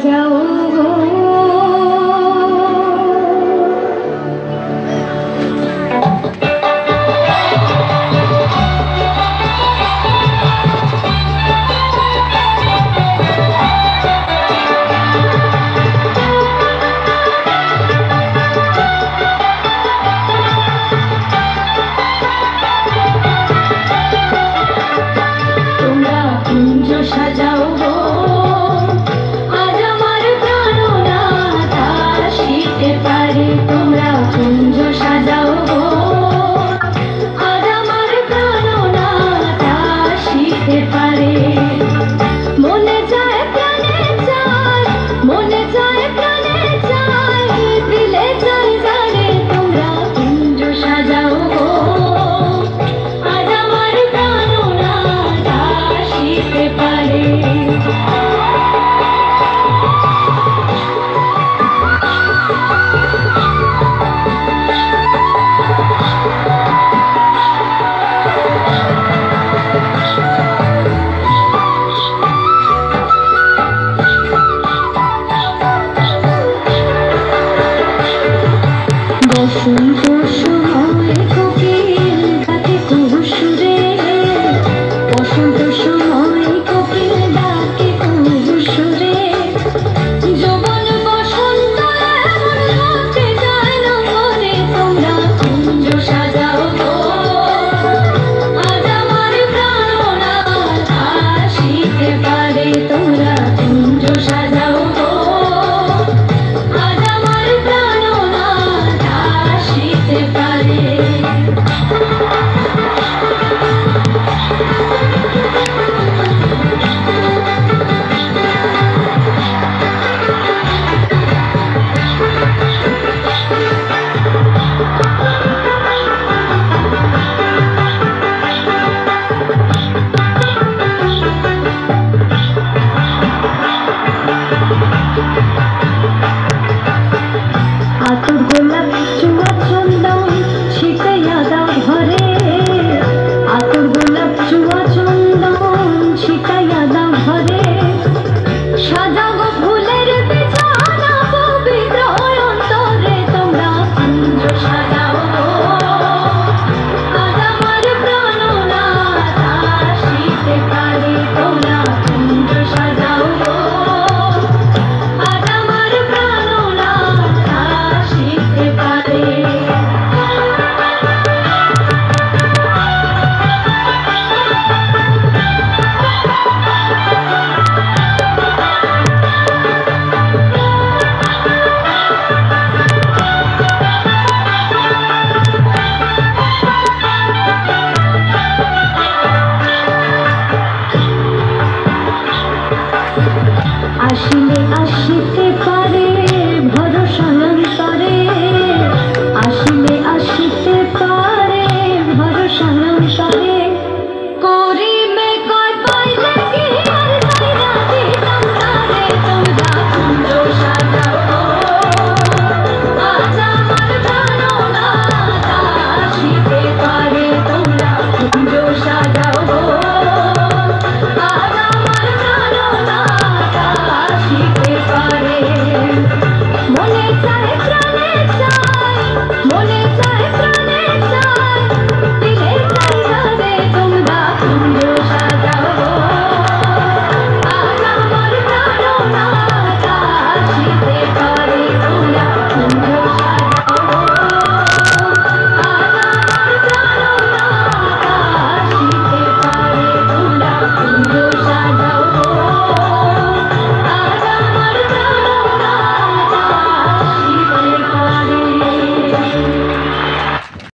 সাজাও গো। সাজাও গো আজ আমার প্রাণনাথ আসিতে পারে। তোমরা কুঞ্জ সাজাও গো আজ আমার প্রাণনাথ আসিতে পারে। মনে যায় প্রাণে চায়, মনে যায় প্রাণে চায়, দিলে যায় জানে। তোমরা কুঞ্জ সাজাও গো আজ আমার প্রাণনাথ আসিতে পারে। বসন্ত সময় কোকিল ডাকে কুহুসুরে, বসন্ত সময় কোকিল ডাকে কুহুসুরে। যৌবন বসন্ত এমন ঘটে যায় নগরে। তোমরা কুঞ্জ সাজাও গো আজ আমার প্রাণনাথ আসিতে পারে। তোমরা কুঞ্জ সাজাও গো আজ আমার প্রাণনাথ আসিতে পারে। আতর গোলাপ চুয়া চন্দন ছিটাইয়া দাও ঘরে, আতর গোলাপ চুয়া চন্দন ছিটাইয়া দাও ঘরে। সাজাও গো ফুলের বিছানা পবিত্র অন্তরে। তোমরা কুঞ্জ সাজাও গো আজ আমার প্রাণনাথ আসিতে পারে। তোমরা কুঞ্জ সাজাও গো আজ আমার প্রাণনাথ আসিতে পারে। আসিলে আসিতে পারে ভরসা অন্তরে।